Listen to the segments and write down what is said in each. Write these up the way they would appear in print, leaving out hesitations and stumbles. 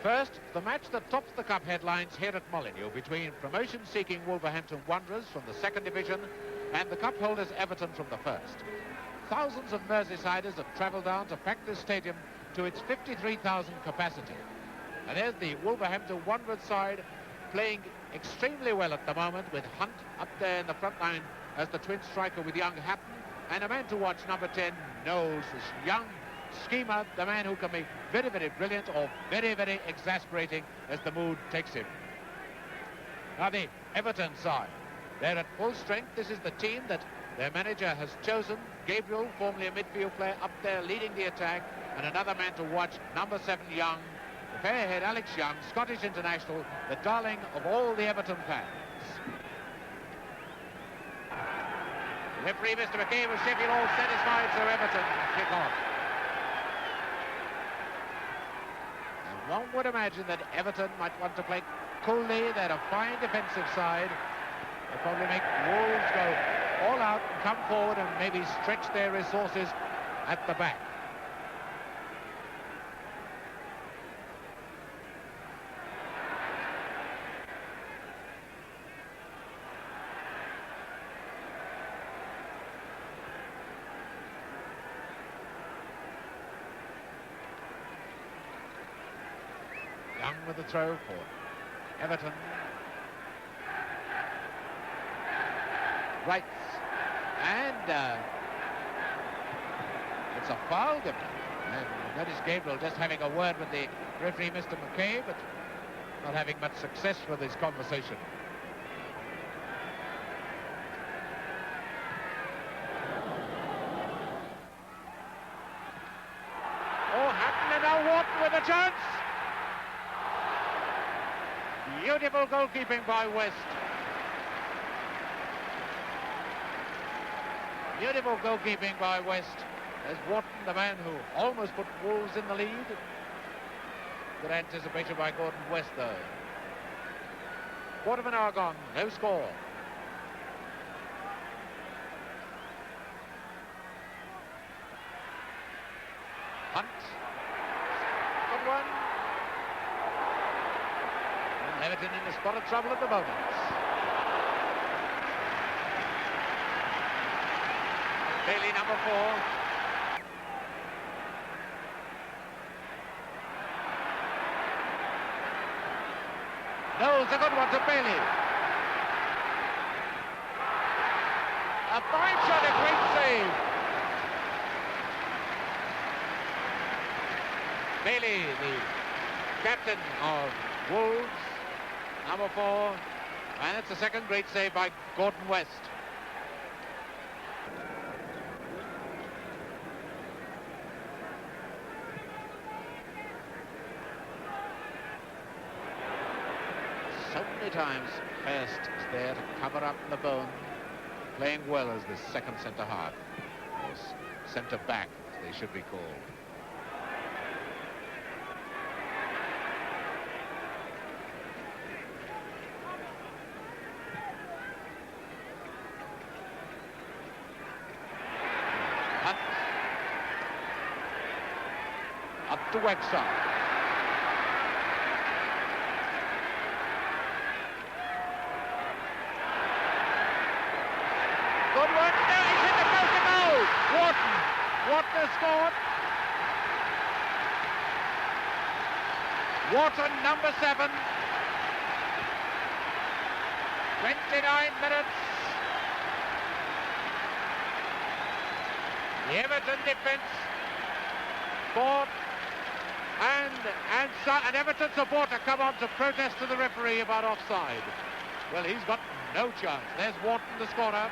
First, the match that tops the cup headlines here at Molineux between promotion-seeking Wolverhampton Wanderers from the second division and the cup holders Everton from the first. Thousands of Merseysiders have travelled down to pack this stadium to its 53,000 capacity. And there's the Wolverhampton Wanderers side playing extremely well at the moment, with Hunt up there in the front line as the twin striker with young Hatton, and a man to watch, number 10, Knowles, this young schemer, the man who can be very, very brilliant or very, very exasperating as the mood takes him. Now the Everton side, they're at full strength. This is the team that their manager has chosen. Gabriel, formerly a midfield player, up there leading the attack, and another man to watch, number 7, Young, the fairhead Alex Young, Scottish international, the darling of all the Everton fans. The referee, Mr. McKay, was Sheffield all satisfied, so Everton kick off. And one would imagine that Everton might want to play coolly. They're a fine defensive side. They'll probably make Wolves go all out and come forward and maybe stretch their resources at the back. Young with the throw for Everton. Right, and it's a foul given. And that is Gabriel just having a word with the referee, Mr. McKay, but not having much success with his conversation. Oh, Hatton, and now Wharton with a chance. Beautiful goalkeeping by West. Beautiful goalkeeping by West. There's Wharton, the man who almost put Wolves in the lead. Good anticipation by Gordon West, though. Quarter of an hour gone, no score. Hunt. Good one. And Everton in a spot of trouble at the moment. Bailey, number 4. Knowles, a good one to Bailey. A fine shot, a great save. Bailey, the captain of Wolves, number 4. And it's the second great save by Gordon West. So many times First is there to cover up the bone, playing well as the second centre half, or centre back as they should be called. Hunt up to Wexler. Good one. No, he's hit the post to goal. Wharton has scored. Wharton, number 7. 29 minutes. The Everton defence fought, and an Everton supporter come on to protest to the referee about offside. Well, he's got no chance. There's Wharton, the scorer.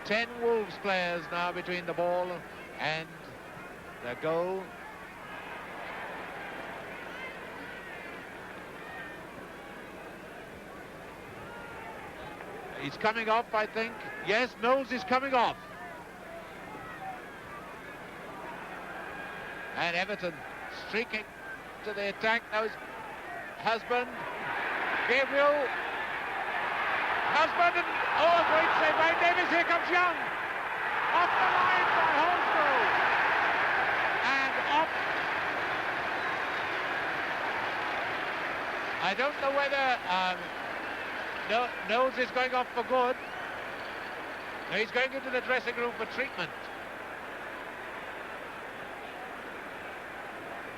10 Wolves players now between the ball and the goal. He's coming off, I think. Yes, Knowles is coming off. And Everton streaking to the attack. Now his husband, Gabriel. Husband, and oh, a great save by Davis. Here comes Young. Off the line by Holmesgrove. And off I don't know whether Knowles is going off for good. No, he's going into the dressing room for treatment.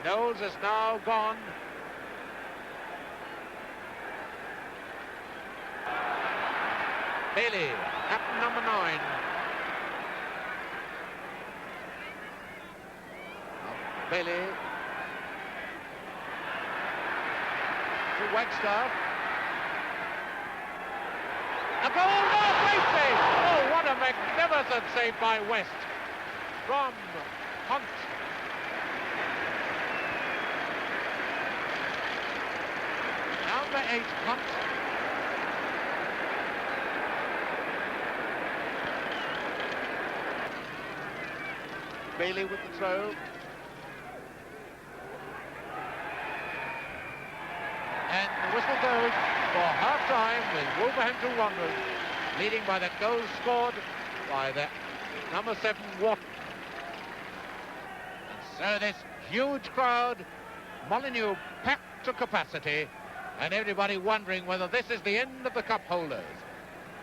Knowles is now gone. Bailey, captain number 9. Bailey to Wagstaff. A goal! Oh, great save! Oh, what a magnificent save by West from Hunt. Number 8, Hunt. Bailey with the throw. And the whistle goes for half-time with Wolverhampton Wanderers leading by the goal scored by the number 7 Watt. And so this huge crowd, Molineux packed to capacity, and everybody wondering whether this is the end of the cup holders.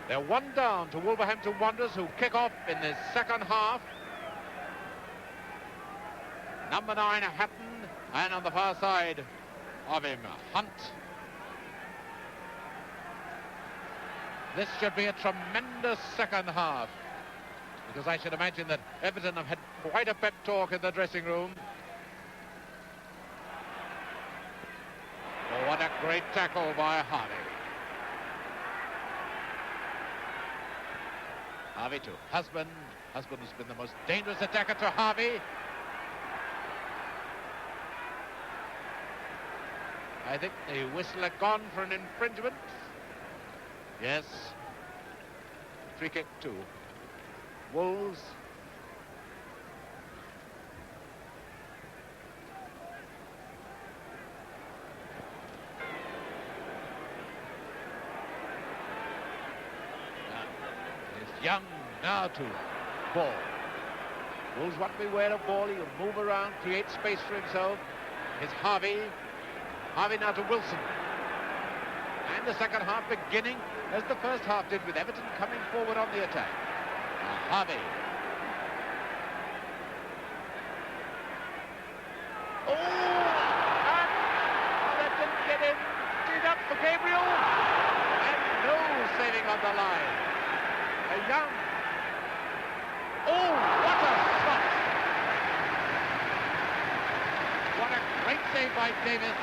They're 1 down to Wolverhampton Wanderers, who kick off in the second half. Number 9, Hatton, and on the far side of him, Hunt. This should be a tremendous second half, because I should imagine that Everton have had quite a pep talk in the dressing room. Oh, what a great tackle by Harvey. Harvey to Husband. Husband has been the most dangerous attacker to Harvey. I think the whistle had gone for an infringement. Yes. Free kick to Wolves. It's Young now to ball. Wolves want to beware of ball. He'll move around, create space for himself. It's Harvey. Harvey now to Wilson. And the second half beginning as the first half did, with Everton coming forward on the attack. Harvey. Oh! And that didn't get in. Teed up for Gabriel. And no saving on the line. A Young. Oh, what a shot! What a great save by Davis.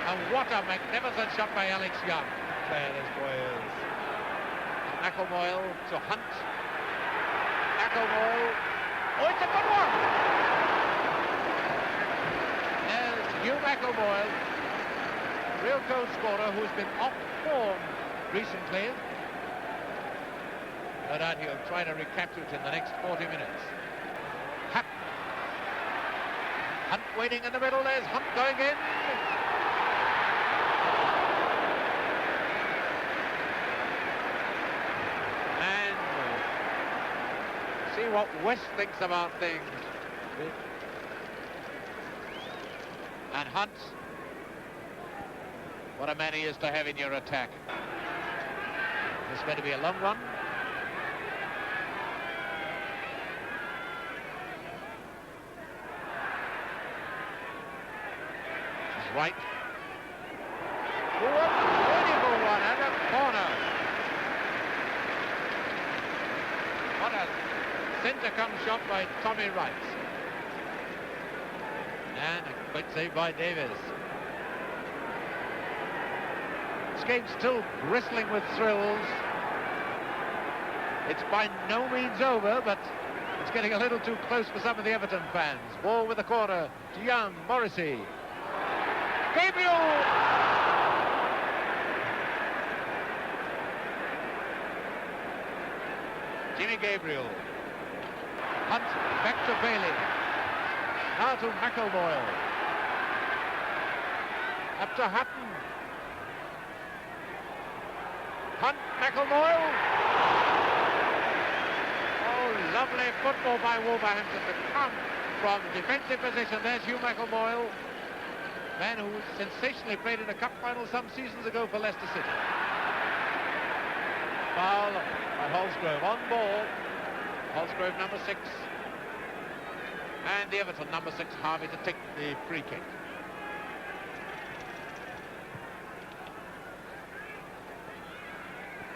And what a magnificent shot by Alex Young. There is Boyles. McElmoyle to Hunt. McElmoyle. Oh, it's a good one! There's Hugh McElmoyle, real goal scorer who's been off form recently. But he'll try to recapture it in the next 40 minutes. Hunt. Hunt waiting in the middle. There's Hunt going in. See what West thinks about things. And Hunt, what a man he is to have in your attack. This is going to be a long run. He's right. What a beautiful one and a corner. What a centre-come shot by Tommy Wright. And a quick save by Davis. This game's still bristling with thrills. It's by no means over, but it's getting a little too close for some of the Everton fans. Ball with the corner to Young, Morrissey. Gabriel! Jimmy Gabriel. Hunt back to Bailey. Now to McElmoyle. Up to Hutton. Hunt, McElmoyle. Oh, lovely football by Wolverhampton to come from defensive position. There's Hugh McElmoyle. man who sensationally played in a cup final some seasons ago for Leicester City. Foul by Holsgrove on ball. Holsgrove number 6. And the Everton number 6, Harvey, to take the free kick.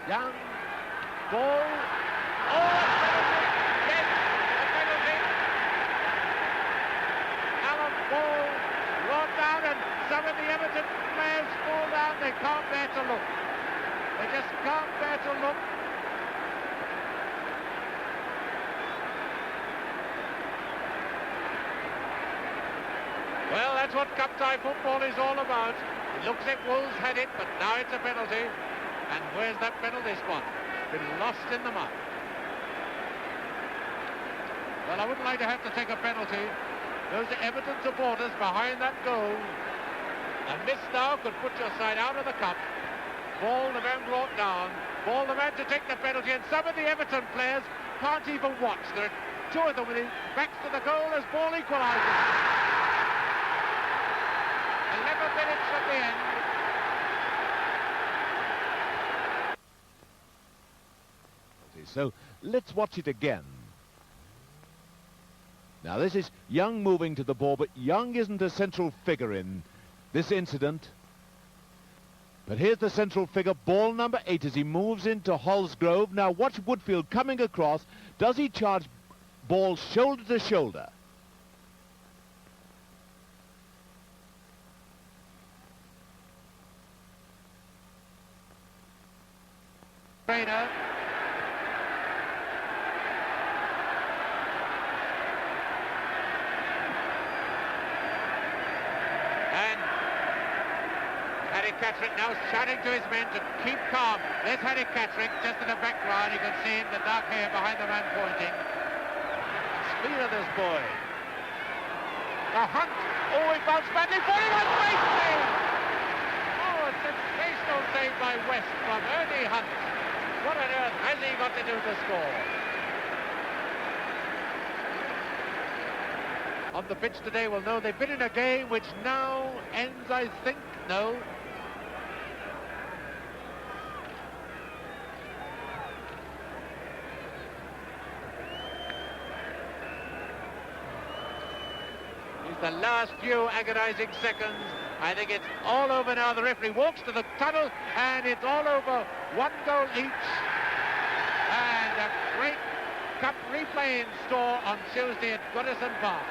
Young, ball. Oh, penalty! Yes, a penalty. Alan Ball brought down, and some of the Everton players fall down. They can't bear to look. They just can't bear to look. Well, that's what cup tie football is all about. It looks like Wolves had it, but now it's a penalty. And where's that penalty spot? Been lost in the mud. Well, I wouldn't like to have to take a penalty. Those are Everton supporters behind that goal. A miss now could put your side out of the cup. Ball, the man brought down. Ball, the man to take the penalty. And some of the Everton players can't even watch. There are 2 of them when he backs to the goal as Ball equalises. 11 minutes from the end. So let's watch it again. Now this is Young moving to the ball, but Young isn't a central figure in this incident. But here's the central figure, ball number 8, as he moves into Holsgrove. Now watch Woodfield coming across. Does he charge Ball shoulder to shoulder? Trainer. Catterick now shouting to his men to keep calm. There's Harry Catterick just in the background. You can see him, the dark hair behind the man pointing. Speed of this boy. The Hunt. Oh, he bounced badly. 41, great save. Oh, a sensational save by West from Ernie Hunt. What on earth has he got to do to score? On the pitch today, we'll know they've been in a game which now ends, I think, no. The last few agonizing seconds. I think it's all over now. The referee walks to the tunnel and it's all over. 1 goal each. And a great cup replay in store on Tuesday at Goodison Park.